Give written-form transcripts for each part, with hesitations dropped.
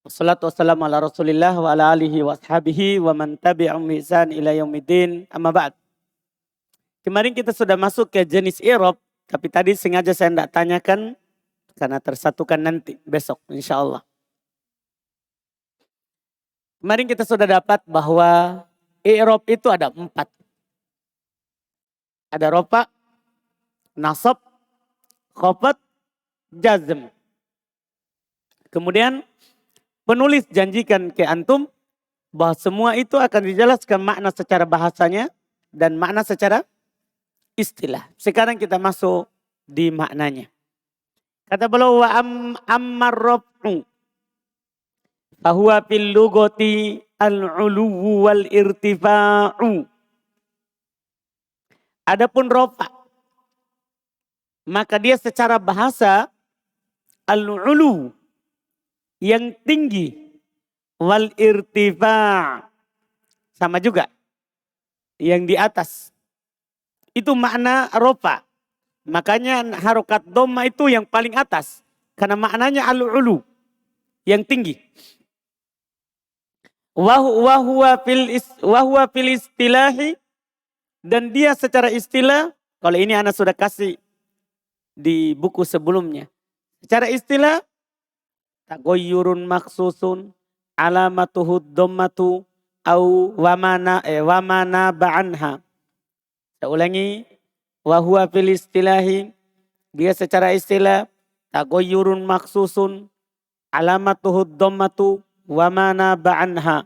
Wassalatu wassalamu ala Rasulillah wa ala alihi wa ashabihi wa man tabi'ahum bi ihsan ila yaumiddin. Amma ba'd. Kemarin kita sudah masuk ke jenis i'rab, tapi tadi sengaja saya tidak tanyakan karena tersatukan nanti besok insyaallah. Kemarin kita sudah dapat bahwa i'rab itu ada 4. Ada rofa, nasab, khafad, jazm. Kemudian penulis janjikan ke antum bahwa semua itu akan dijelaskan makna secara bahasanya dan makna secara istilah. Sekarang kita masuk di maknanya. Kata beliau wa ammar raf'u fahuwa fil lughati al-'uluwu wal irtifa'u. Adapun rafa, maka dia secara bahasa al-'ulu yang tinggi, wal irtifa' sama juga yang di atas. Itu makna rofa. Makanya harokat dhamma itu yang paling atas karena maknanya al-ulu yang tinggi. Wa huwa fil istilahi, dan dia secara istilah, kalau ini anak sudah kasih di buku sebelumnya. Secara istilah tagoyurun maksusun alamatuhud dhammatu au wamana ba'anha. Saya ulangi, wa huwa fil istilahi, dia secara istilah tagoyurun maksusun alamatuhud dhammatu wamana ba'anha.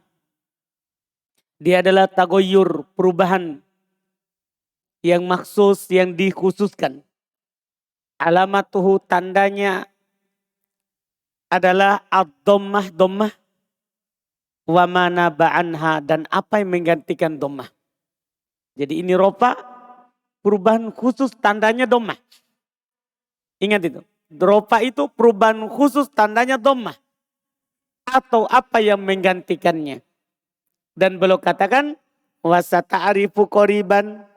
Dia adalah tagoyur, perubahan yang maksus, yang dikhususkan. Alamatuhu, tandanya adalah ad-dhammah, dhammah, wa mana ba'anha, dan apa yang menggantikan dhammah. Jadi ini rofa, perubahan khusus tandanya dhammah. Ingat itu. Rofa itu perubahan khusus tandanya dhammah. Atau apa yang menggantikannya. Dan beliau katakan, wa sata'arifu qoriban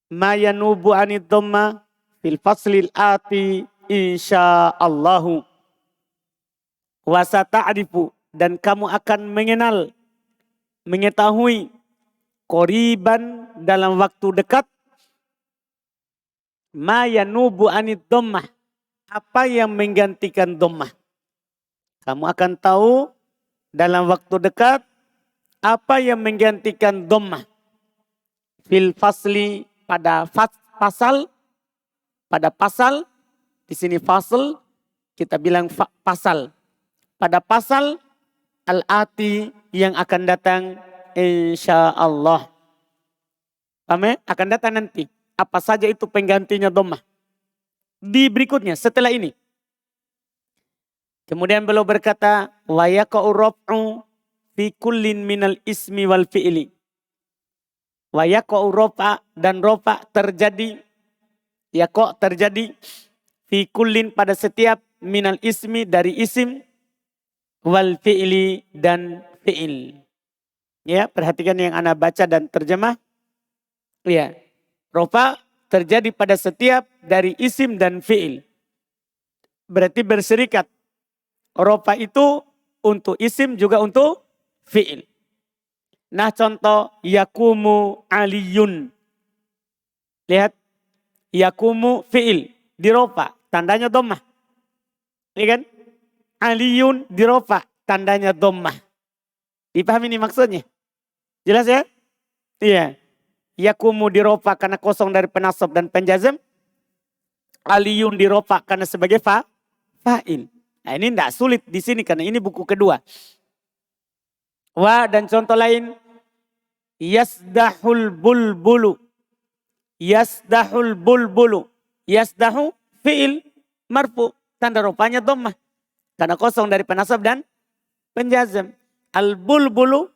ma yanubu anid dhammah fil faslil ati insyaallahu. Wasata'rifu, dan kamu akan mengenal, mengetahui qoriban dalam waktu dekat, ma yanubu anid dhammah, apa yang menggantikan dhammah. Kamu akan tahu dalam waktu dekat apa yang menggantikan dhammah. Fil fasli, pada pasal, pada pasal, di sini fasal, kita bilang pasal. Pada pasal al-ati yang akan datang insyaallah. Paham ya? Akan datang nanti. Apa saja itu penggantinya dhammah. Di berikutnya setelah ini. Kemudian beliau berkata wa yaqa'u raf'u fi kullin minal ismi wal fi'li. Wa yaqa'u rafa, dan rafa terjadi, yaqa' terjadi fi kullin pada setiap minal ismi dari isim, wal fi'li dan fi'il. Ya, perhatikan yang ana baca dan terjemah. Ya, rofa terjadi pada setiap dari isim dan fi'il. Berarti berserikat. Rofa itu untuk isim juga untuk fi'il. Nah contoh, yakumu aliyun. Lihat, yakumu fi'il di rofa, tandanya dhammah. Iya kan? Aliyun di rofa, tandanya dhammah. Dipahami ini maksudnya? Jelas ya? Iya. Yakumu di rofa karena kosong dari penasab dan penjazm. Aliyun di rofa karena sebagai fa'il. Nah ini tidak sulit di sini karena ini buku kedua. Wa, dan contoh lain. Yasdahul bulbulu. Yasdahul bulbulu. Yasdahu fi'il marfu. Tanda rofanya dhammah. Karena kosong dari penasab dan penjazm. Al-bulbulu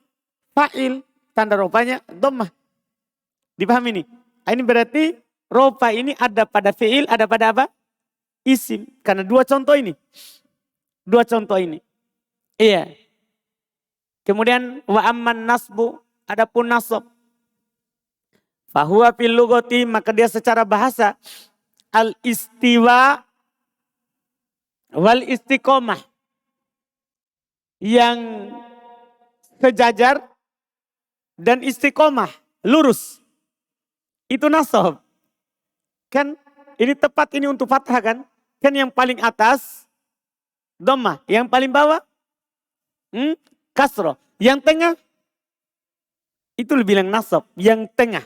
fa'il, tanda rofanya dhammah. Dipahami ini? Ini berarti rofa ini ada pada fi'il, ada pada apa? Isim. Karena dua contoh ini. Dua contoh ini. Iya. Kemudian wa amman nasbu, adapun nasab. Fahuwa fil lughati, maka dia secara bahasa al-istiwa wal istiqomah. yang sejajar dan istiqomah, lurus. Itu nasab. Kan ini tepat ini untuk fathah kan? Kan yang paling atas dhammah, yang paling bawah kasroh. Yang tengah itu dibilang nasab, yang tengah.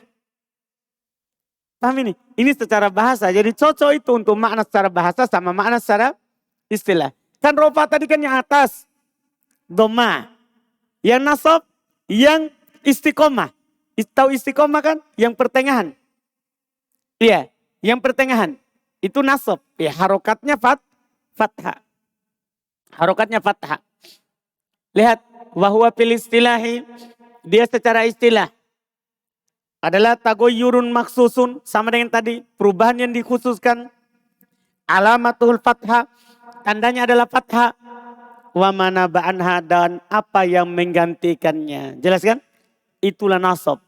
Paham ini? Ini secara bahasa. Jadi cocok itu untuk makna secara bahasa sama makna secara istilah. Kan rofa tadi kan yang atas. Doma. Yang nasab, yang istiqomah. Tahu istiqomah kan? Yang pertengahan. Iya, yang pertengahan. Itu nasab. Ya, harokatnya fathah. Harokatnya fathah. Lihat. Wahuwa fil istilahi. Dia secara istilah. Adalah tagoyurun maksusun. Sama dengan tadi. Perubahan yang dikhususkan. Alamatul fathah. Tandanya adalah fathah. Wa mana ba'anha dan apa yang menggantikannya. Jelas kan? Itulah nasab.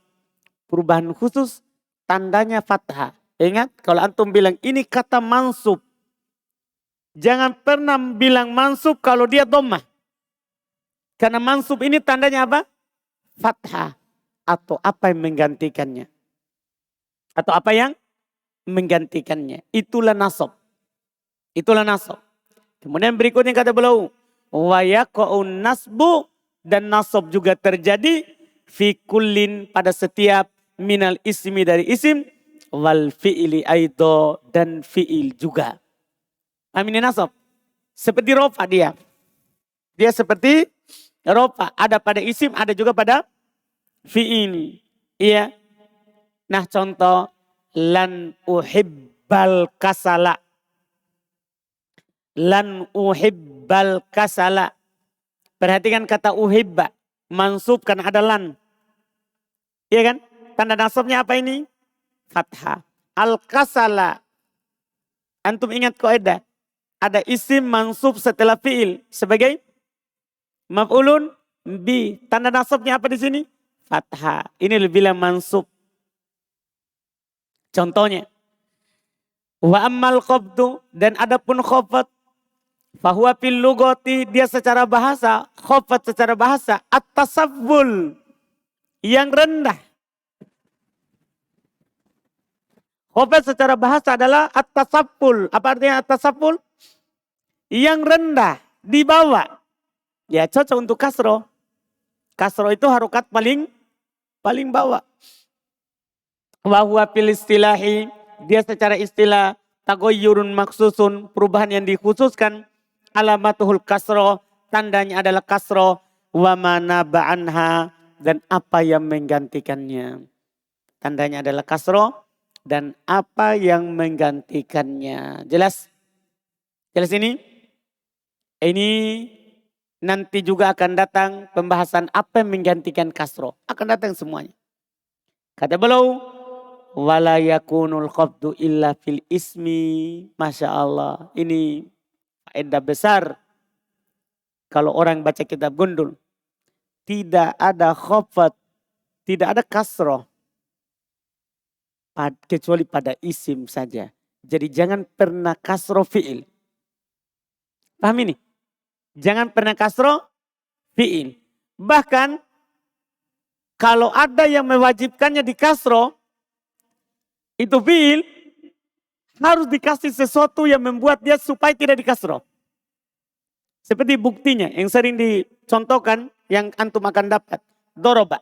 Perubahan khusus. Tandanya fathah. Ingat kalau antum bilang ini kata mansub. Jangan pernah bilang mansub kalau dia dhammah. Karena mansub ini tandanya apa? Fathah. Atau apa yang menggantikannya. Atau apa yang menggantikannya. Itulah nasab. Itulah nasab. Kemudian berikutnya kata beliau. Wa yaqa'un nasbu. Dan nasab juga terjadi. Fi kullin pada setiap minal ismi dari isim. Wal fi'ili aido dan fi'il juga. Amin nasab. Seperti rofa dia. Dia seperti rofa. Ada pada isim, ada juga pada fi'il. Iya. Nah contoh. Lan uhibbal kasala. Lan uhibbal kasala. Perhatikan kata uhibba. Mansub kan ada lan. Iya kan? Tanda nasabnya apa ini? Fathah. Al-kasala. Antum ingat kaidah. Ada isim mansub setelah fi'il. Sebagai maf'ulun bi. Tanda nasabnya apa di sini? Fathah. Ini lebih mansub. Contohnya. Wa ammal qabdu. Dan adapun khafat. Fahuwa fil lugati. Dia secara bahasa. Khafat secara bahasa. At-tasabbul. Yang rendah. Khafat secara bahasa adalah at-tasabbul. Apa artinya at-tasabbul? Yang rendah. Di bawah. Ya cocok untuk kasroh. Kasroh itu harokat paling bawah. Wahuwa fil istilahi. Dia secara istilah. Tagoyurun maksusun. Perubahan yang dikhususkan. Alamatuhul kasroh. Tandanya adalah kasroh. Wa mana ba'anha. Dan apa yang menggantikannya. Tandanya adalah kasroh. Dan apa yang menggantikannya. Jelas? Jelas ini? Ini nanti juga akan datang pembahasan apa yang menggantikan kasroh. Akan datang semuanya. Kata beliau. Wala yakunul qabdu illa fil ismi. Masya Allah. Ini faedah besar. Kalau orang baca kitab Gundul. Tidak ada khafat. Tidak ada kasroh. Kecuali pada isim saja. Jadi jangan pernah kasroh fi'il. Paham ini? Jangan pernah kasroh fi'il. Bahkan kalau ada yang mewajibkannya di kasroh. Itu fi'il. Harus dikasih sesuatu yang membuat dia supaya tidak di kasroh. Seperti buktinya yang sering dicontohkan yang antum akan dapat. Doroba.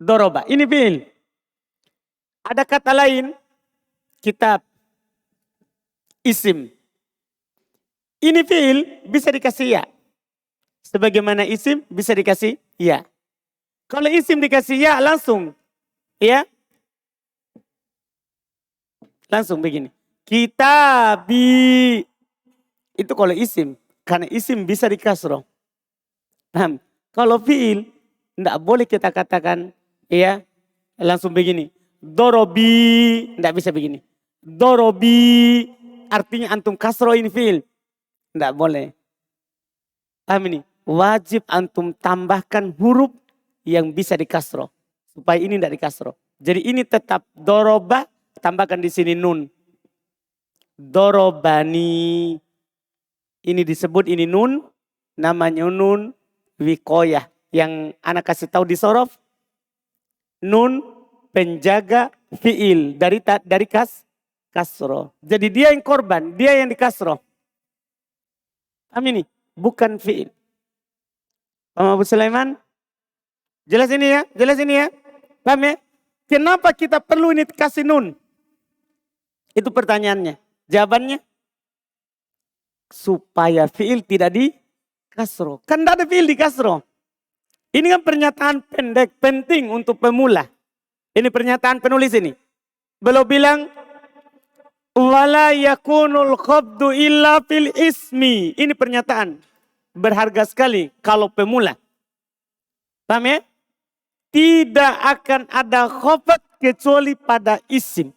Doroba. Ini fi'il. Ada kata lain. Kitab. Isim. Ini fi'il bisa dikasih ya. Sebagaimana isim bisa dikasih ya. Kalau isim dikasih ya langsung. Ya. Langsung begini. Kitabi. Itu kalau isim. Karena isim bisa dikasroh. Paham? Kalau fi'il. Tidak boleh kita katakan. Ya. Langsung begini. Dorobi. Tidak bisa begini. Dorobi. Artinya antum kasroh ini fi'il. Tidak boleh. Paham ini? Wajib antum tambahkan huruf yang bisa dikasroh. Supaya ini tidak dikasroh. Jadi ini tetap doroba. Tambahkan di sini nun. Dorobani. Ini disebut ini nun, namanya nun wikoyah. Yang anak kasih tahu di sorof, nun penjaga fiil dari kasro. Jadi dia yang korban, dia yang dikasro. Paham ini? Bukan fiil. Paham Abu Sulaiman? Jelas ini ya? Jelas ini ya? Paham ya? Kenapa kita perlu ini kasih nun? Itu pertanyaannya. Jawabannya, supaya fiil tidak di kasro. Kan tidak ada fiil di kasro. Ini kan pernyataan pendek, penting untuk pemula. Ini pernyataan penulis ini. Beliau bilang, wala yakunul khabdu illa fil ismi. Ini pernyataan berharga sekali kalau pemula. Paham ya? Tidak akan ada khafat kecuali pada isim.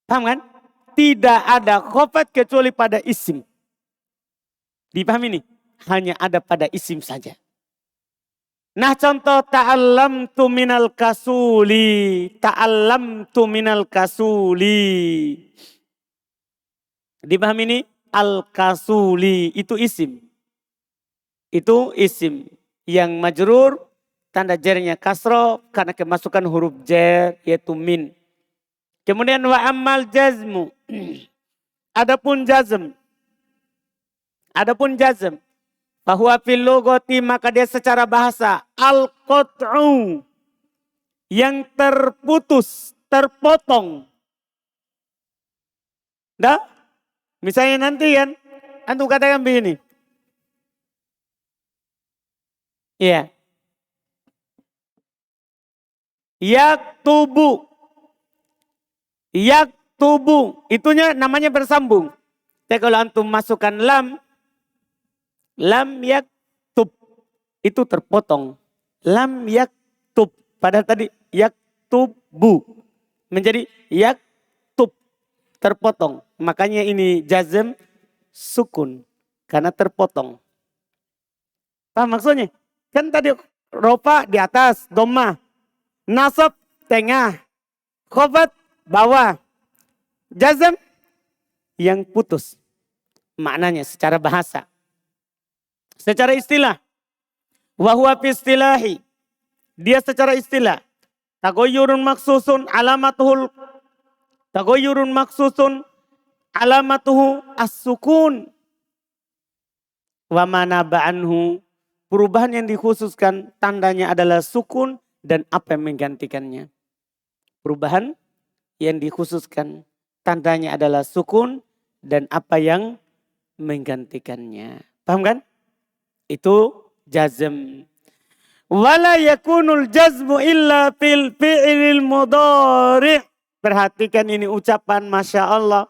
Paham kan? Tidak ada khafat kecuali pada isim. Dipahami nih? Hanya ada pada isim saja. Nah contoh ta'allamtu minal kasuli. Ta'allamtu minal kasuli. Dipahami nih? Al-kasuli itu isim. Itu isim. Yang majrur tanda jarnya kasro karena kemasukan huruf jar yaitu min. Kemudian wa ammal jazmu. Adapun jazm. Adapun jazm. Bahwa fil lugati maka dia secara bahasa al-qat'u. Yang terputus, terpotong. Dah? Misalnya nanti kan, antum katakan begini. Iya. Yaktubu. Yaktubu. Itunya namanya bersambung. Tapi kalau antum masukkan lam yaktub. Itu terpotong. Lam yaktub. Padahal tadi yaktubu. Menjadi yaktub. Terpotong. Makanya ini jazm sukun. Karena terpotong. Paham maksudnya? Kan tadi rofa di atas, doma. Nasab tengah. Khofat bawah. Jazm yang putus. Maknanya secara bahasa. Secara istilah. Wahuwa fi istilahi. Dia secara istilah. Tagoyurun maksusun alamatuhul. Tagoyurun maksusun alamatuhu as-sukun. Wa mana ba'anhu. Perubahan yang dikhususkan tandanya adalah sukun dan apa yang menggantikannya. Perubahan yang dikhususkan tandanya adalah sukun dan apa yang menggantikannya. Paham kan? Itu jazm. Wala yakunul jazmu illa fil fi'il mudhari'. Perhatikan ini ucapan Masya Allah.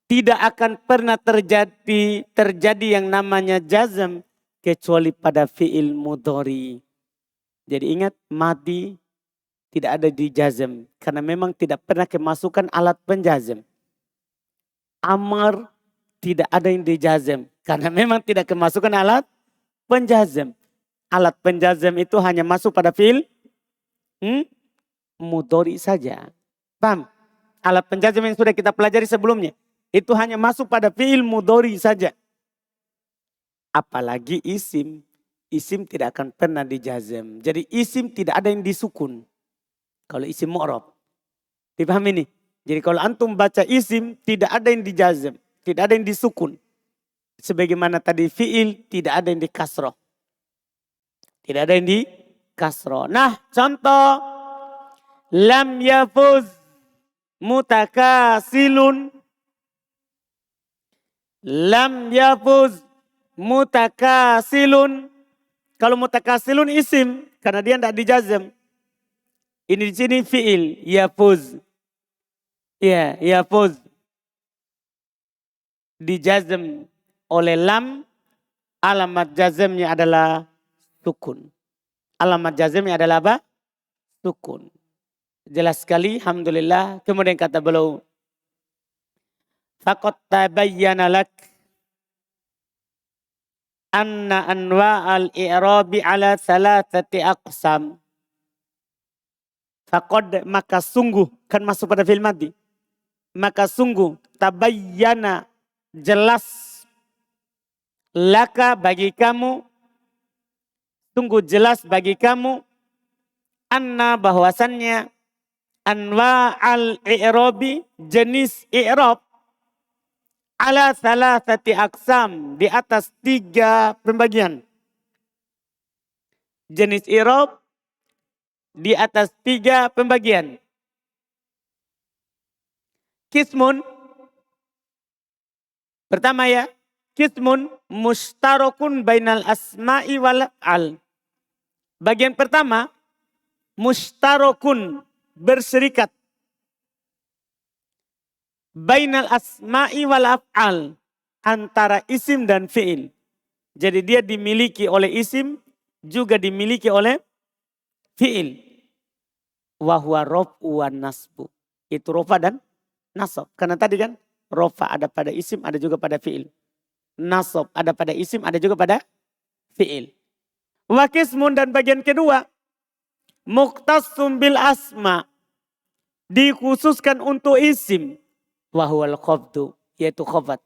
Tidak akan pernah terjadi yang namanya jazm kecuali pada fi'il mudhari. Jadi ingat madi tidak ada di jazm. Karena memang tidak pernah kemasukan alat penjazm. Amar tidak ada yang di jazm. Karena memang tidak kemasukan alat penjazm. Alat penjazm itu hanya masuk pada fi'il mudhari saja. Paham? Alat penjazm yang sudah kita pelajari sebelumnya. Itu hanya masuk pada fi'il mudhari saja. Apalagi isim. Isim tidak akan pernah dijazm. Jadi isim tidak ada yang disukun. Kalau isim mu'rab. Dipahami nih? Jadi kalau antum baca isim tidak ada yang dijazm. Tidak ada yang disukun. Sebagaimana tadi fi'il tidak ada yang dikasroh. Tidak ada yang dikasroh. Nah contoh. Lam yafuz mutakasilun. Lam yafuz mutakasilun. Kalau mutakasilun isim. Karena dia tidak dijazm. Ini di sini fi'il. Yafuz. Ya, yafuz. Dijazm oleh lam. Alamat jazmnya adalah sukun. Alamat jazmnya adalah apa? Sukun. Jelas sekali. Alhamdulillah. Kemudian kata beliau. Faqad tabayyana lak anna anwa'al i'rabi ala salatati aqsam. Faqad maka sungguh kan masuk pada fi'il madhi. maka sungguh tabayyana jelas laka bagi kamu, sungguh jelas bagi kamu anna bahwasannya anwa al-i'rabi jenis i'rab ala salasati aqsam di atas 3 pembagian. Jenis i'rab di atas 3 pembagian. Kismun pertama ya, kismun mustarakun bainal asma'i wal af'al. Bagian pertama mustarakun berserikat bainal asma'i wal af'al antara isim dan fi'il. Jadi dia dimiliki oleh isim juga dimiliki oleh fi'il. Wa huwa raf'u wan nasbu. Itu rofa dan nasab. Karena tadi kan rofa ada pada isim ada juga pada fi'il. Nasab ada pada isim ada juga pada fi'il. Wa qismun dan bagian kedua mukhtassum bil asma dikhususkan untuk isim. Wahual khafdu, yaitu khafat.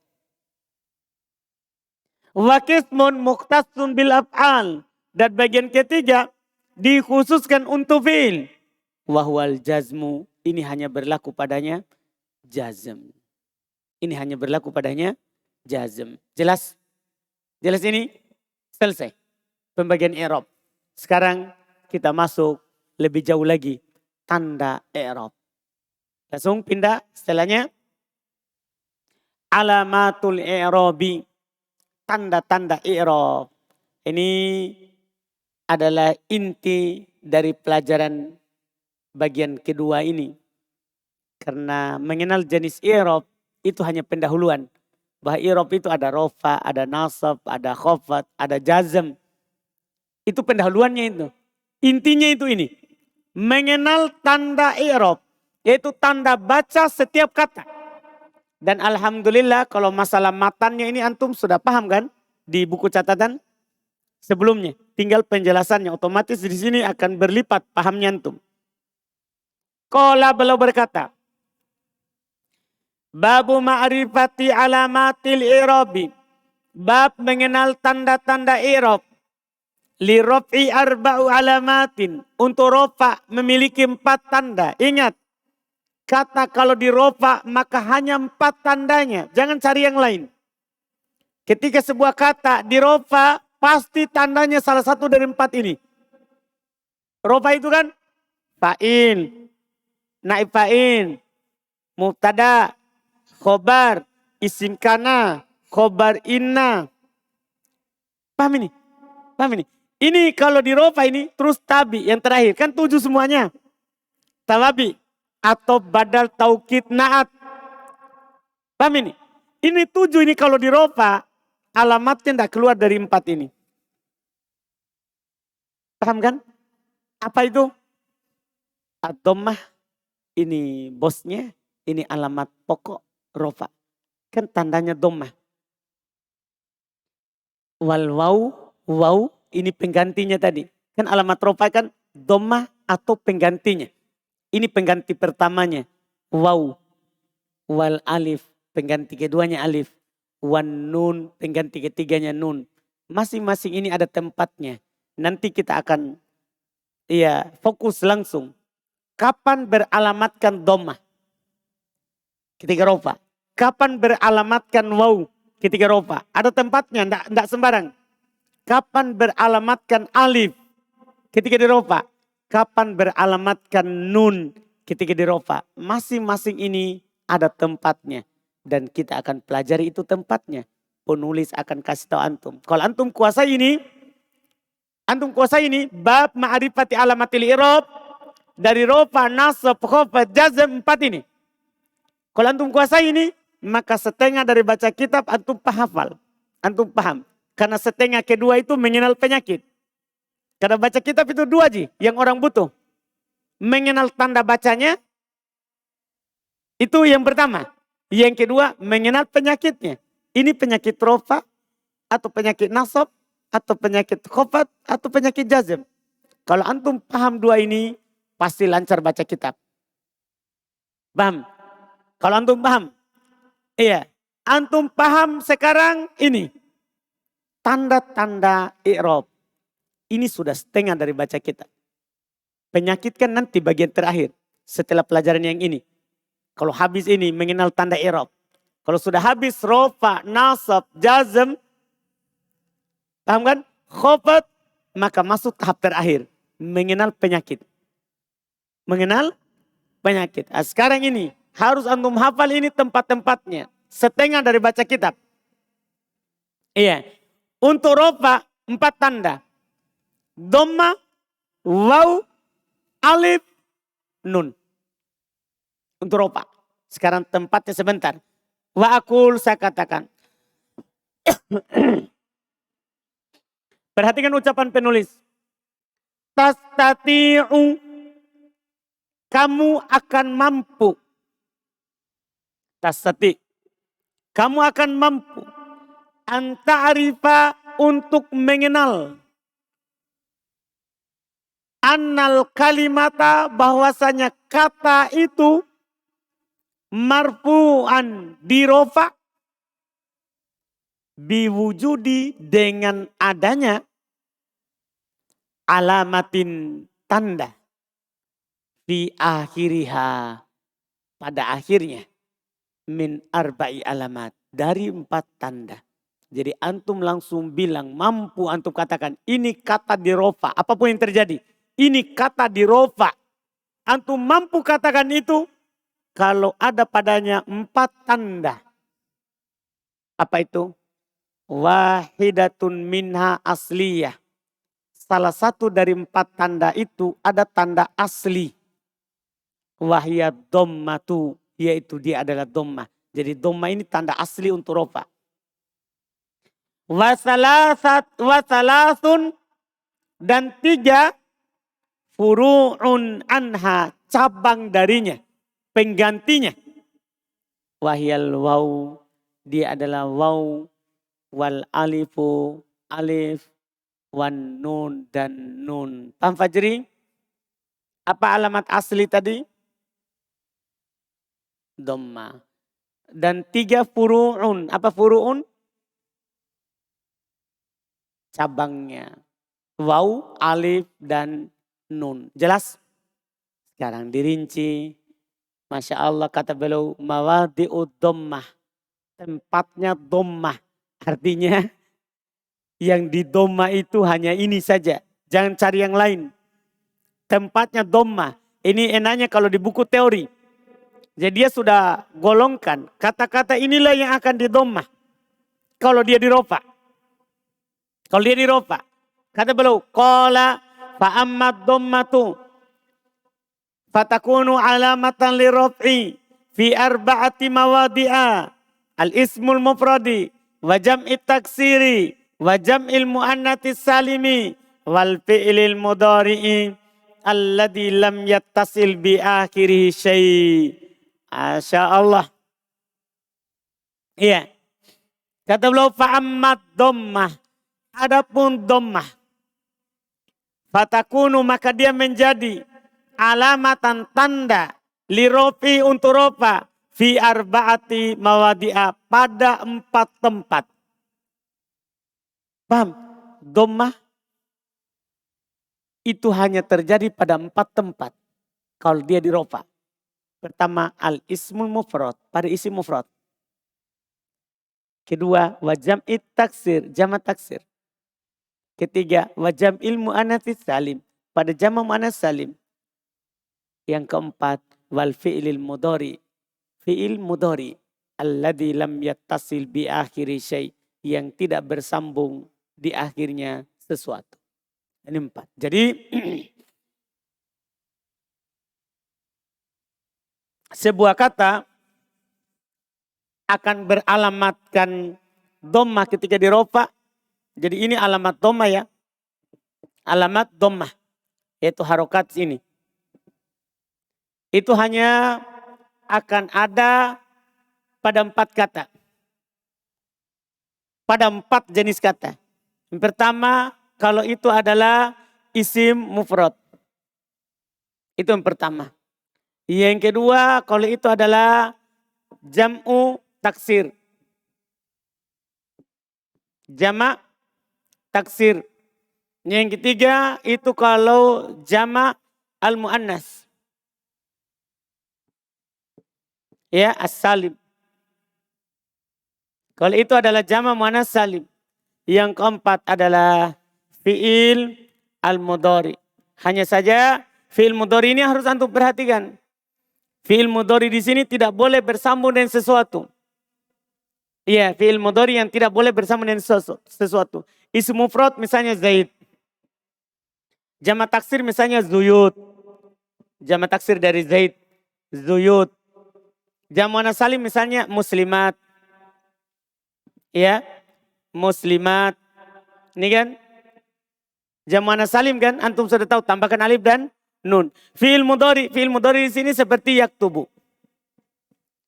Wa qismun mukhtassun bil af'al. Dan bagian ketiga dikhususkan untuk fi'il. Wahual jazmu, ini hanya berlaku padanya jazm. Ini hanya berlaku padanya jazm. Jelas? Jelas ini? Selesai. Pembagian i'rab. Sekarang kita masuk lebih jauh lagi. Tanda i'rab. Langsung pindah setelahnya. Alamatul i'rabi, tanda-tanda i'rab. Ini adalah inti dari pelajaran bagian kedua ini. Karena mengenal jenis i'rab itu hanya pendahuluan. Bahwa i'rab itu ada rofa, ada nasab, ada khafat, ada jazm. Itu pendahuluannya itu. Intinya itu ini. Mengenal tanda i'rab, yaitu tanda baca setiap kata. Dan alhamdulillah kalau masalah matannya ini antum sudah paham kan di buku catatan sebelumnya. Tinggal penjelasannya otomatis di sini akan berlipat pahamnya antum. Qala beliau berkata, babu ma'rifati alamatil i'rabi. Bab mengenal tanda-tanda i'rab. Li raf'i arba'u alamatin. Untuk rofa memiliki 4 tanda. Ingat. Kata kalau di rofa maka hanya 4 tandanya. Jangan cari yang lain. Ketika sebuah kata di rofa pasti tandanya salah satu dari 4 ini. Rofa itu kan fa'il, naib fa'il, mubtada, khobar, isim kana, khobar inna. Paham ini? Paham ini? Ini kalau di rofa ini terus tabi yang terakhir. Kan 7 semuanya. Tawabi. Atau badal taukid naat. Paham ini? Ini 7 ini kalau di rofa alamatnya tidak keluar dari 4 ini. Paham kan? Apa itu? Ad-dhammah. Ini bosnya. Ini alamat pokok rofa. Kan tandanya dhammah. Wal waw ini penggantinya tadi. Kan alamat rofa kan dhammah atau penggantinya. Ini pengganti pertamanya. Waw. Wal alif. Pengganti keduanya alif. Wan nun. Pengganti ketiganya nun. Masing-masing ini ada tempatnya. Nanti kita akan fokus langsung. Kapan beralamatkan dhammah? Ketika rofa. Kapan beralamatkan waw? Ketika rofa. Ada tempatnya. Tidak sembarang. Kapan beralamatkan alif? Ketika di rofa. Kapan beralamatkan nun ketika di rofa. Masing-masing ini ada tempatnya. Dan kita akan pelajari itu tempatnya. Penulis akan kasih tahu antum. Kalau antum kuasai ini. Antum kuasai ini. Bab ma'rifati alamatil i'rab. Dari rofa, nasab, khafat, jazm 4 ini. Kalau antum kuasai ini. Maka setengah dari baca kitab antum hafal. Antum paham. Karena setengah kedua itu mengenal penyakit. Karena baca kitab itu 2 aja yang orang butuh. Mengenal tanda bacanya. Itu yang pertama. Yang kedua mengenal penyakitnya. Ini penyakit rofa. Atau penyakit nasab. Atau penyakit khafat. Atau penyakit jazm. Kalau antum paham 2 ini. Pasti lancar baca kitab. Paham? Kalau antum paham. Iya. Antum paham sekarang ini. Tanda-tanda i'rab. Ini sudah setengah dari baca kita. Penyakit kan nanti bagian terakhir. Setelah pelajaran yang ini. Kalau habis ini mengenal tanda i'rab. Kalau sudah habis rofa, nasab, jazm. Paham kan? Khofat. Maka masuk tahap terakhir. Mengenal penyakit. Mengenal penyakit. Nah, sekarang ini harus antum hafal ini tempat-tempatnya. Setengah dari baca kitab. Iya. Untuk rofa 4 tanda. Dhamma, waw, alif, nun. Untuk rofa. Sekarang tempatnya sebentar. Wa akul saya katakan. Perhatikan ucapan penulis. Tastati'u. Kamu akan mampu. Tastati. Kamu akan mampu. Anta'arifa untuk mengenal. Annal kalimata bahwasanya kata itu marfu'an dirofa biwujudi dengan adanya alamatin tanda di akhiriha pada akhirnya min arba'i alamat dari 4 tanda. Jadi antum langsung bilang mampu antum katakan ini kata dirofa apapun yang terjadi ini kata dirofa antum mampu katakan itu kalau ada padanya 4 tanda. Apa itu? Wahidatun minha asliyah. Salah satu dari 4 tanda itu ada tanda asli. Wahiyat dhammatu. Yaitu dia adalah dhammah. Jadi dhammah ini tanda asli untuk rofa. Wasalasun. Dan 3 furu'un anha. Cabang darinya. Penggantinya. Wahiyal waw. Dia adalah waw. Wal alifu. Alif. Wan nun dan nun. Paham Fajri? Apa alamat asli tadi? Dhamma. Dan 3 furu'un. Apa furu'un? Cabangnya. Waw, alif, dan nun. Jelas? Sekarang dirinci. Masya Allah kata beliau. Mawadi'ud dhammah. Tempatnya dhammah. Artinya yang di dhammah itu hanya ini saja. Jangan cari yang lain. Tempatnya dhammah. Ini enaknya kalau di buku teori. Jadi dia sudah golongkan. Kata-kata inilah yang akan di dhammah. Kalau dia di rofa. Kalau dia di rofa. Kata beliau. Qala fa'ammad dhammatu. Fatakunu alamatan li raf'i. Fi arba'ati mawadi'a. Al-ismul mufradi. Wa jam'i taksiri. Wa jam'il mu'annatis salimi. Wal fi'lil mudhari'i. Alladhi lam yattasil bi akhirihi syai'. Masya Allah. Iya. Kata beliau fa'ammad dhammah. Adapun dhammah. Fatakunu maka dia menjadi alamatan tanda lirofi untuk rofa fi arba'ati mawadi'a pada 4 tempat. Paham? Dhammah itu hanya terjadi pada 4 tempat. Kalau dia di rofa. Pertama al-ismul mufrad pada isim mufrad. Kedua wajam'it taksir, jama' taksir. Ketiga wajam'il mu'anatsis salim pada jama' mu'anats salim. Yang keempat wal fi'lil mudhari. Fi'il mudhari alladzi lam yattasil bi akhiri syai' yang tidak bersambung di akhirnya sesuatu. Ini 4. Jadi sebuah kata akan beralamatkan dhammah ketika di rofa. Jadi ini alamat dhammah ya. Alamat dhammah. Yaitu harokat ini. Itu hanya akan ada pada 4 kata. Pada 4 jenis kata. Yang pertama kalau itu adalah isim mufrad. Itu yang pertama. Yang kedua kalau itu adalah jam'u taksir. Jamak taksir. Yang ketiga itu kalau jamak al-mu'annas. Ya, as-salim. Kalau itu adalah jamak mu'annas salim. Yang keempat adalah fi'il al-mudhari. Hanya saja fi'il mudhari ini harus antum perhatikan. Fi'il mudhari di sini tidak boleh bersambung dengan sesuatu. Iya, fi'il mudhari yang tidak boleh bersambung dengan sesuatu. Isim mufrad misalnya Zaid. Jamak taksir misalnya Zuyud. Jamak taksir dari Zaid, Zuyud. Jamak muannas salim misalnya muslimat. Ya, muslimat. Ini kan jamak muannas salim kan, antum sudah tahu tambahkan alif dan nun. Fi'il mudhari di sini seperti yaktubu.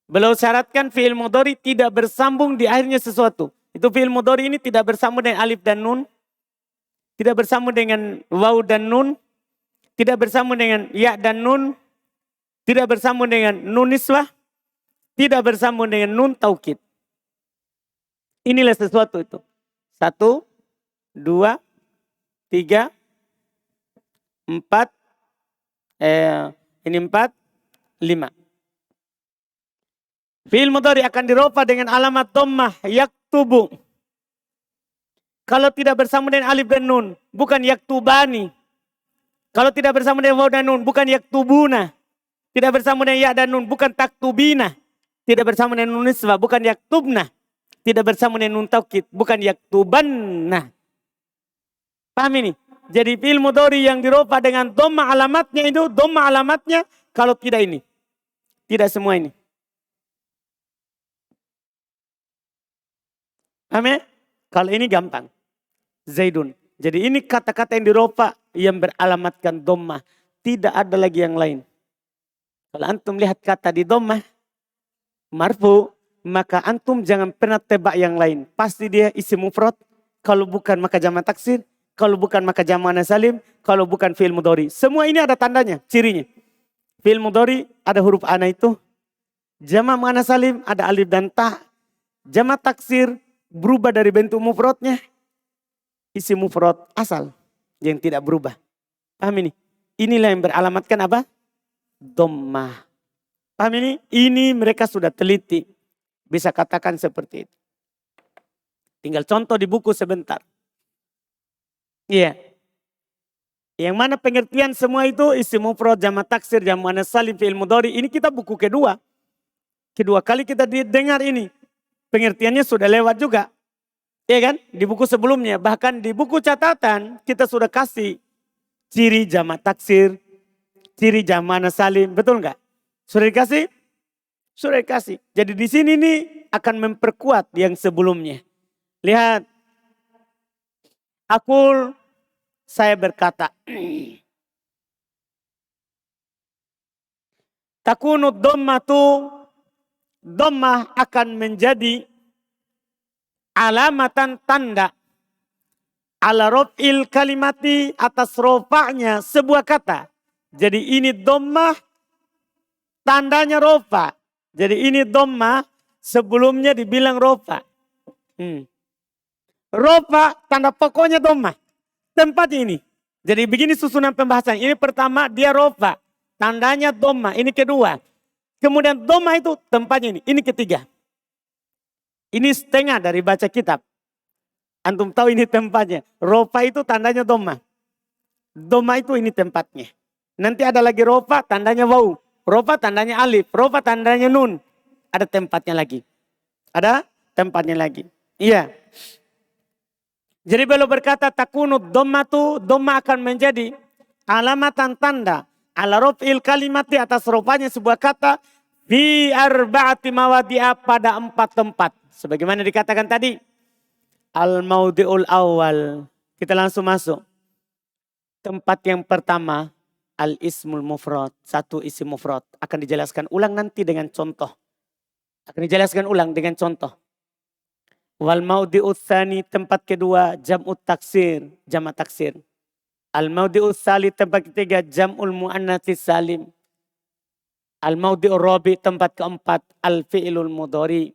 Beliau syaratkan fi'il mudhari tidak bersambung di akhirnya sesuatu. Itu fi'il mudhari ini tidak bersambung dengan alif dan nun. Tidak bersambung dengan waw dan nun. Tidak bersambung dengan ya dan nun. Tidak bersambung dengan nun niswah. Tidak bersambung dengan nun taukid. Inilah sesuatu itu. 1, 2, 3, 4. Ini 4, 5. Fi'il mudhari akan dirofa dengan alamat dhammah yaktubu. Kalau tidak bersambung dengan alif dan nun, bukan yaktubani. Kalau tidak bersambung dengan waw dan nun, bukan yaktubuna. Tidak bersambung dengan ya dan nun, bukan taktubina. Tidak bersambung dengan nun nisbah, bukan yaktubna. Tidak bersambung dengan nun taukid, bukan yaktubanna. Paham ini? Jadi fi'il mudhari yang dirofa dengan dhamma alamatnya itu, dhamma alamatnya kalau tidak ini. Tidak semua ini. Paham ya? Kalau ini gampang. Zaidun. Jadi ini kata-kata yang dirofa yang beralamatkan dhammah. Tidak ada lagi yang lain. Kalau antum lihat kata di dhammah marfu, maka antum jangan pernah tebak yang lain. Pasti dia isim mufrad. Kalau bukan maka jamak taksir. Kalau bukan maka jamak muannas salim. Kalau bukan fi'il mudhari. Semua ini ada tandanya, cirinya. Fi'il mudhari ada huruf ana itu. Jamak muannas salim ada alif dan ta. Jamak taksir berubah dari bentuk mufradnya. Isim mufrad asal yang tidak berubah. Paham ini? Inilah yang beralamatkan apa? Dhammah. Paham ini? Ini mereka sudah teliti. Bisa katakan seperti itu. Tinggal contoh di buku sebentar. Iya. Yang mana pengertian semua itu isim mufrad, jamak taksir, jamak muannas salim, fi'il mudhari. Ini kita buku kedua. Kedua kali kita dengar ini. Pengertiannya sudah lewat juga. Iya kan? Di buku sebelumnya. Bahkan di buku catatan kita sudah kasih ciri jamak taksir, ciri jamak muannas salim. Betul enggak? Sudah dikasih? Sudah dikasih. Jadi di sini nih akan memperkuat yang sebelumnya. Lihat. Saya berkata. Takunu dhammatu. Dhammah akan menjadi alamatan tanda ala rof'il kalimati atas rofa'nya sebuah kata. Jadi ini dhammah tandanya rofa. Jadi ini dhammah sebelumnya dibilang rofa. Rofa tanda pokoknya dhammah. Tempat ini. Jadi begini susunan pembahasan. Ini pertama dia rofa. Tandanya dhammah. Ini kedua. Kemudian dhammah itu tempatnya ini. Ini ketiga. Ini setengah dari baca kitab. Antum tahu ini tempatnya. Rofa itu tandanya dhammah. Dhammah itu ini tempatnya. Nanti ada lagi rofa tandanya waw. Rofa tandanya alif. Rofa tandanya nun. Ada tempatnya lagi. Ada tempatnya lagi. Iya. Jadi beliau berkata takunu dhammatu. Dhammah akan menjadi alamatan tanda. Ala rof'il kalimati atas rofanya sebuah kata. Fi arba'ati mawadi'a pada 4 tempat. Sebagaimana dikatakan tadi. Al-maudi'ul awal. Kita langsung masuk. Tempat yang pertama. Al-ismul mufrad. 1 isim mufrad. Akan dijelaskan ulang nanti dengan contoh. Akan dijelaskan ulang dengan contoh. Wal maudi'ul tsani. Tempat kedua. Jam'ut taksir. Jamak taksir. Al maudi'ul tsali. Tempat ketiga. Jam'ul mu'annatsis salim. Al-maudhi'ur rabi, tempat keempat, al-fi'lul mudhari.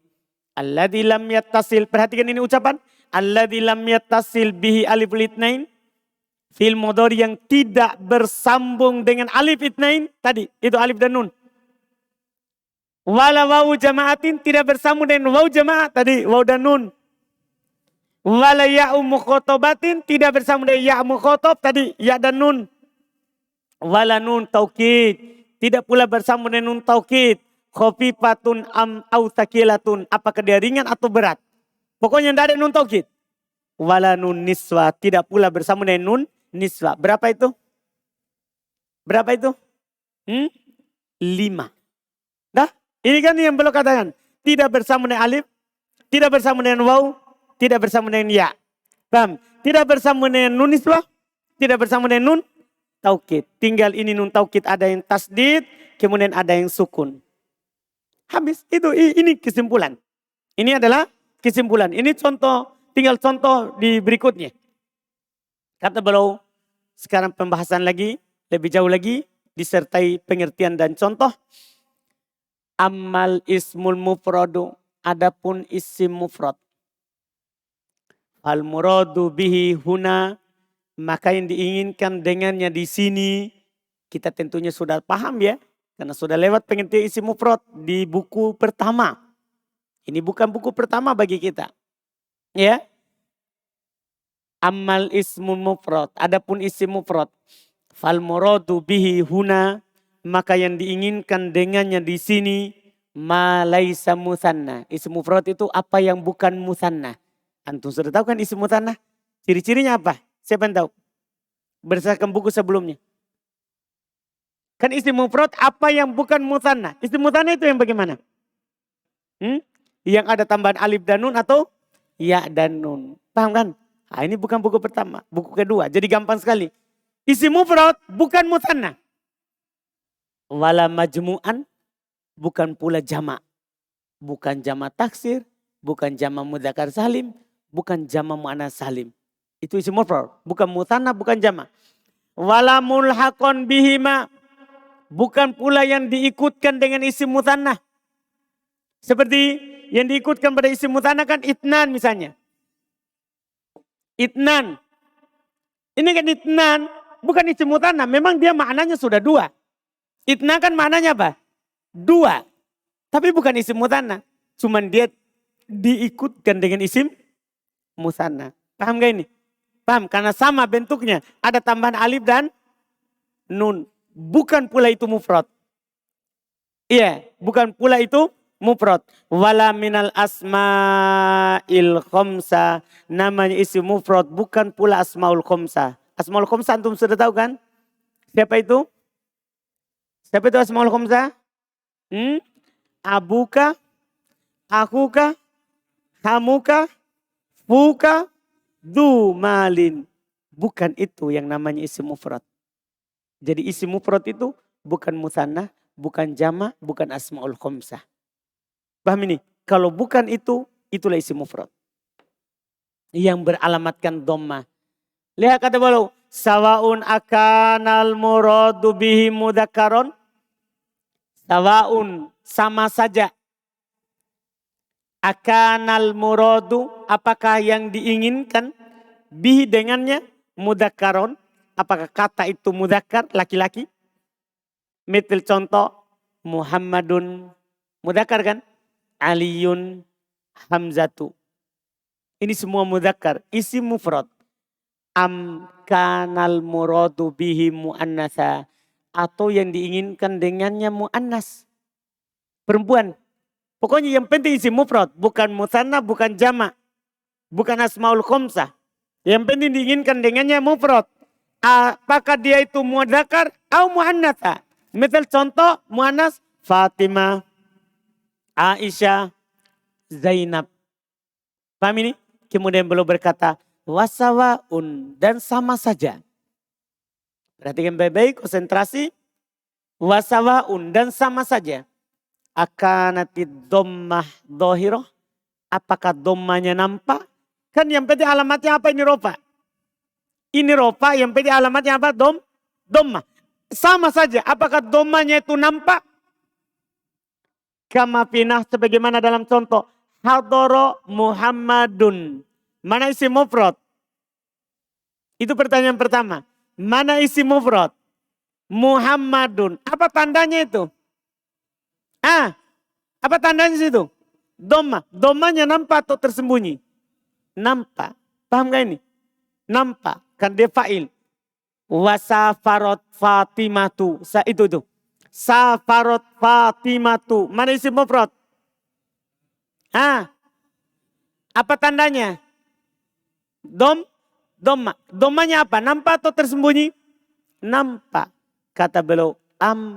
Alladzi lam yattasil, perhatikan ini ucapan. Alladzi lam yattasil bihi aliful itsnain. Fi'il mudhari yang tidak bersambung dengan alif itsnain. Tadi, itu alif dan nun. Wala wawu jama'atin, tidak bersambung dengan wawu jama'ah. Tadi, wawu dan nun. Wala ya'u mukhotobatin, tidak bersambung dengan ya' mukhotob. Tadi, ya' dan nun. Wala nun taukid, tidak pula bersambung dengan nun taukid. Khofifatun am au takilatun, apakah dia ringan atau berat. Pokoknya tidak ada nun taukid. Wala nun niswa, tidak pula bersambung dengan nun niswa. Berapa itu? Berapa itu? 5. Dah, ini kan yang belum katakan. Tidak bersambung dengan alif, tidak bersambung dengan waw, tidak bersambung dengan ya. Paham? Tidak bersambung dengan nun niswa, tidak bersambung dengan nun taukid. Tinggal ini nun taukid ada yang tasdid, kemudian ada yang sukun. Habis, ini kesimpulan. Ini adalah kesimpulan. Ini contoh, tinggal contoh di berikutnya. Kata beliau, sekarang pembahasan lagi, lebih jauh lagi, disertai pengertian dan contoh. Ammal ismul mufradu, adapun isim mufrad. Al muradu bihi huna, maka yang diinginkan dengannya di sini, kita tentunya sudah paham ya. Karena sudah lewat pengertian isim mufrad di buku pertama. Ini bukan buku pertama bagi kita. Ya. Ammal ismul mufrad, adapun isim mufrad. Fal muradu bihi huna, maka yang diinginkan dengannya di sini, ma laisa musanna. Isim mufrad itu apa yang bukan musanna. Antum sudah tahu kan isim musanna? Ciri-cirinya apa? Siapa yang tahu? Berdasarkan buku sebelumnya. Kan isim mufrad apa yang bukan musanna. Isim musanna itu yang bagaimana? Yang ada tambahan alif dan nun atau ya dan nun. Paham kan? Nah, ini bukan buku pertama, buku kedua. Jadi gampang sekali. Isim mufrad bukan musanna. Wala majmu'an, bukan pula jama'. Bukan jama' taksir, bukan jama' mudzakkar salim, bukan jama' muannats salim. Itu isim mufrad, bukan musanna, bukan jama'. Wala mulhaqon bihima, bukan pula yang diikutkan dengan isim musanna. Seperti yang diikutkan pada isim musanna kan itnan misalnya. Itnan. Ini kan itnan bukan isim musanna, memang dia maknanya sudah 2. Itnan kan maknanya apa? 2. Tapi bukan isim musanna. Cuman dia diikutkan dengan isim musanna. Paham gak ini? Paham? Karena sama bentuknya. Ada tambahan alif dan nun. Bukan pula itu mufrad. Iya, bukan pula itu mufrad. Wala minal asma'il khamsa. Namanya isim mufrad, bukan pula asmaul khamsa. Asmaul khamsa antum sudah tahu kan? Siapa itu? Siapa itu asmaul khamsa? Abuka, akuka, hamuka, fuka, du malin. Bukan itu yang namanya isim mufrad. Jadi isim mufrad itu bukan musanna, bukan jama, bukan asmaul khamsah. Paham ini? Kalau bukan itu, itulah isim mufrad. Yang beralamatkan dhamma. Lihat kata beliau, sawaun akanal muradu bihi mudzakkaron. Sawaun, sama saja. Akanal muradu, apakah yang diinginkan bihi dengannya mudzakkaron. Apakah kata itu mudzakkar, laki-laki? Mitil contoh, Muhammadun, mudzakkar kan? Aliyun, Hamzatu. Ini semua mudzakkar, isim mufrad. Am kanal muradu bihi muannasa, atau yang diinginkan dengannya muannas. Perempuan. Pokoknya yang penting isim mufrad, bukan musanna, bukan jama', bukan asmaul khamsah. Yang penting diinginkan dengannya mufrad. Apakah dia itu mudzakkar atau muannatsa? Misal contoh muannas Fatimah, Aisyah, Zainab. Paham ini? Kemudian beliau berkata wasawaun, dan sama saja. Perhatikan baik-baik, konsentrasi. Wasawaun, dan sama saja. Akanatid dhammah dhahirah. Apakah dhammanya nampak? Kan yang penting alamatnya apa ini rofa? Ini rofa, yang penting alamatnya apa? Dhammah. Sama saja. Apakah dhammanya itu nampak? Kama pinah sebagaimana dalam contoh. Hadoro Muhammadun. Mana isim mufrad? Itu pertanyaan pertama. Mana isim mufrad? Muhammadun. Apa tandanya itu? Apa tandanya situ? Doma. Domanya nampak atau tersembunyi? Nampak. Paham gak ini? Nampak. Kan dia fa'il. Wasafarot Fatimatu. Itu. Safarot Fatimatu. Mana isim mufrad? Apa tandanya? Doma. Domanya apa? Nampak atau tersembunyi? Nampak. Kata beliau,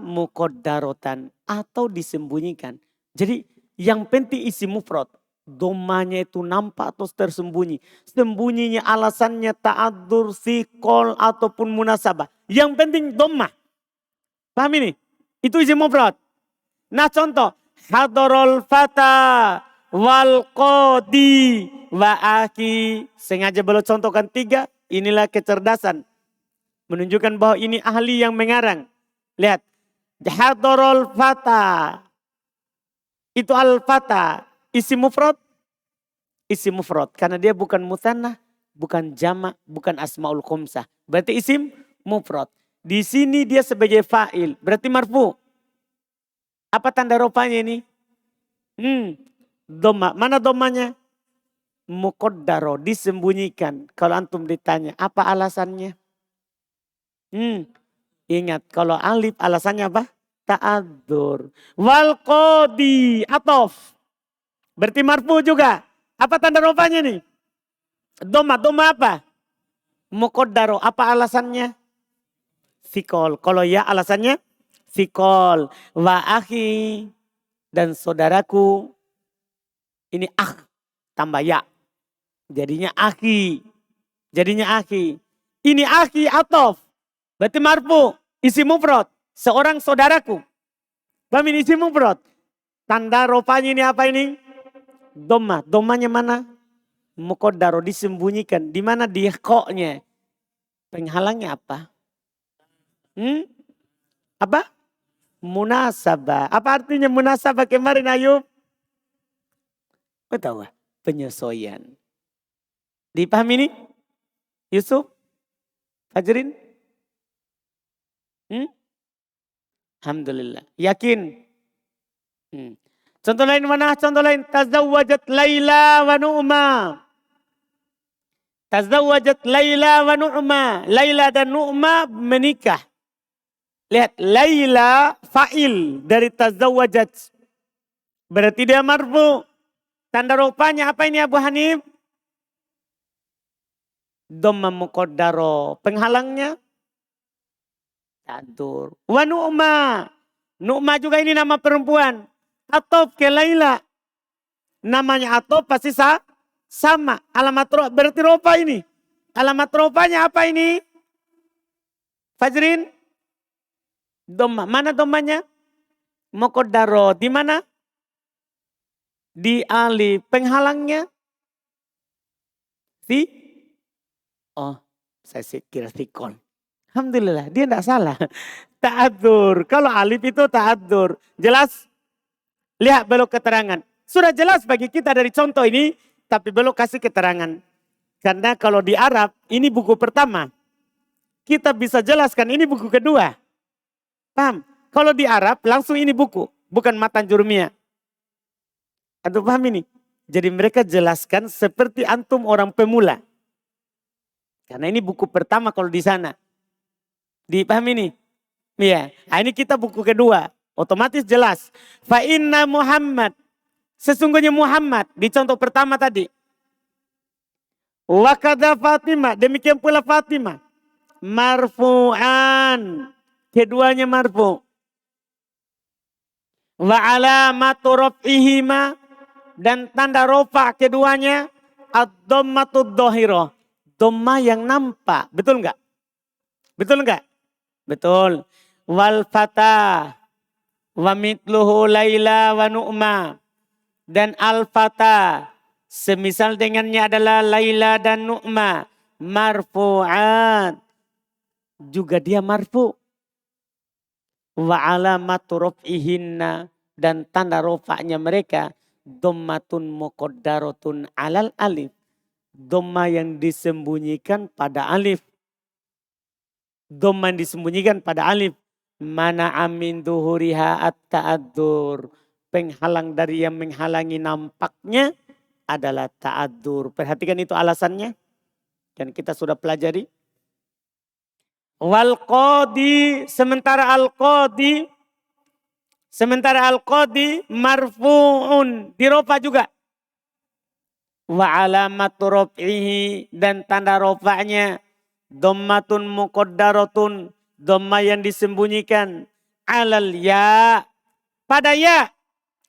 muqaddarotan atau disembunyikan. Jadi yang penting isi mufrad. Domanya itu nampak atau tersembunyi. Sembunyinya alasannya ta'adzur, sikol ataupun munasabah. Yang penting doma. Paham ini? Itu isi mufrad. Nah contoh. Hadarul fata wal qadi wa aki. Sengaja beliau contohkan 3. Inilah kecerdasan. Menunjukkan bahwa ini ahli yang mengarang. Lihat. Hadarul fata. Itu al-fata. Isim mufrad. Isim mufrad. Karena dia bukan mutanah. Bukan jamak. Bukan asmaul khumsah. Berarti isim mufrad. Di sini dia sebagai fa'il. Berarti marfu. Apa tanda rupanya ini? Doma. Mana domanya? Muqaddaro. Disembunyikan. Kalau antum ditanya. Apa alasannya? Ingat. Kalau alif alasannya apa? Ta'adzur. Wal qadi. Atof. Berarti marfu juga. Apa tanda rupanya nih? Doma. Doma apa? Muqaddaro. Apa alasannya? Fikol. Kalau ya alasannya? Fikol. Wa akhi. Dan saudaraku. Ini tambah ya. Jadinya akhi. Ini akhi atof. Berarti marfu. Isi mufrad. Seorang saudaraku. Paham ini isi mufrad. Tanda rupanya ini apa ini? Doma. Domanya mana? Muqaddaro. Disembunyikan. Di mana di koknya? Penghalangnya apa? Apa? Munasabah. Apa artinya munasabah kemarin Ayub? Tahu? Penyesuaian. Dipahami ini? Yusuf? Fajrin? Alhamdulillah. Yakin? Contoh lain mana? Contoh lain. Tazawwajat Laila wa Nu'ma. Tazawwajat Laila wa Nu'ma. Laila dan Nu'ma menikah. Lihat. Laila fa'il dari tazawwajat. Berarti dia marfu. Tanda rupanya apa ini Abu Hanif? Dhamma muqaddaro. Penghalangnya? Ta'adzur. Wa Nu'ma. Nu'ma juga ini nama perempuan. Atof ke Laila. Namanya Atof pasti sama. Alamat roh. Berarti ropa ini. Alamat ropanya apa ini? Fajrin? Dhamma. Mana dhammanya? Muqaddaro. Di mana? Di alif. Penghalangnya? Saya kira sikol. Alhamdulillah, dia tidak salah. Ta'adzur. Kalau alif itu ta'adzur. Jelas? Lihat belok keterangan. Sudah jelas bagi kita dari contoh ini. Tapi belok kasih keterangan. Karena kalau di Arab, ini buku pertama. Kita bisa jelaskan ini buku kedua. Paham? Kalau di Arab, langsung ini buku. Bukan matan jurumiyah. Antum paham ini? Jadi mereka jelaskan seperti antum orang pemula. Karena ini buku pertama kalau di sana. Dipahami ini? Iya. Nah, ini kita buku kedua. Otomatis jelas. Fa inna Muhammad. Sesungguhnya Muhammad. Di contoh pertama tadi. Wa kadza Fatimah. Demikian pula Fatimah. Marfu'an. Keduanya marfu'. Wa alamatu raf'ihima. Dan tanda rofa keduanya. Ad-dhammatud dhahirah. Dhamma yang nampak. Betul enggak? Betul enggak? Betul. Wal fatah. Wa mitluhu Laila wa Nu'ma. Dan al fatah. Semisal dengannya adalah Laila dan Nu'ma. Marfu'at. Juga dia marfu'. Wa alamatu raf'ihinna. dan tanda rofa'nya mereka dhammatun muqaddaratun alal alif. Dhamma yang disembunyikan pada alif. Dhamma yang disembunyikan pada alif. Mana amin duhuriha at-ta'addur. Penghalang dari yang menghalangi nampaknya adalah ta'addur. Perhatikan itu alasannya. Dan kita sudah pelajari. Wal qadi, sementara al-qadi marfu'un, dirofa juga. Wa alamatu raf'ihi, dan tanda rofa'nya dhammatun muqaddaratun, dhamma yang disembunyikan, alal ya, pada ya,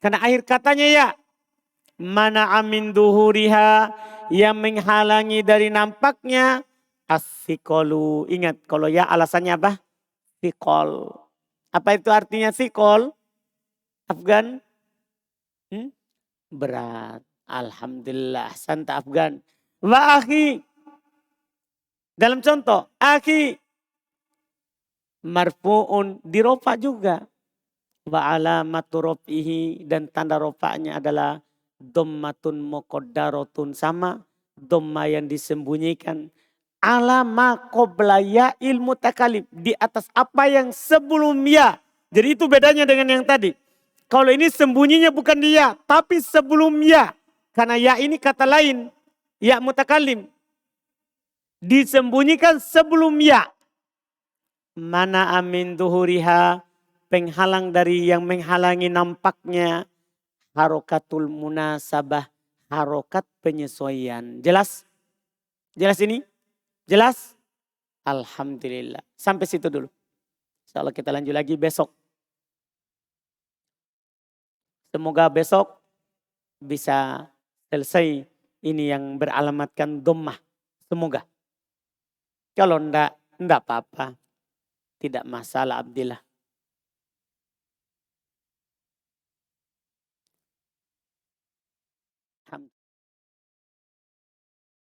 karena akhir katanya ya. Mana amin duhuriha, yang menghalangi dari nampaknya as-siqalu. Ingat kalau ya alasannya apa? Siqal. Apa itu artinya siqal? Afgan? Berat. Alhamdulillah. Santa Afgan. Wa akhi. Dalam contoh. Akhi. Marfu'un. Dirofa juga. Wa alamatu rof'ihi. Dan tanda rofa'nya adalah dhammatun muqaddaratun, sama dhamma yang disembunyikan. Alama qabla ya ilmu takalif, di atas apa yang sebelum ya. Jadi itu bedanya dengan yang tadi. Kalau ini sembunyinya bukan dia, tapi sebelum ya. Karena ya ini kata lain, ya mutakalim. Disembunyikan sebelum ya. Mana amin duhuriha, penghalang dari yang menghalangi nampaknya. Harokatul munasabah, harokat penyesuaian. Jelas? Jelas ini? Jelas? Alhamdulillah. Sampai situ dulu. Insyaallah kita lanjut lagi besok. Semoga besok bisa selesai ini yang beralamatkan dhammah. Semoga. Kalau enggak apa-apa. Tidak masalah Abdillah.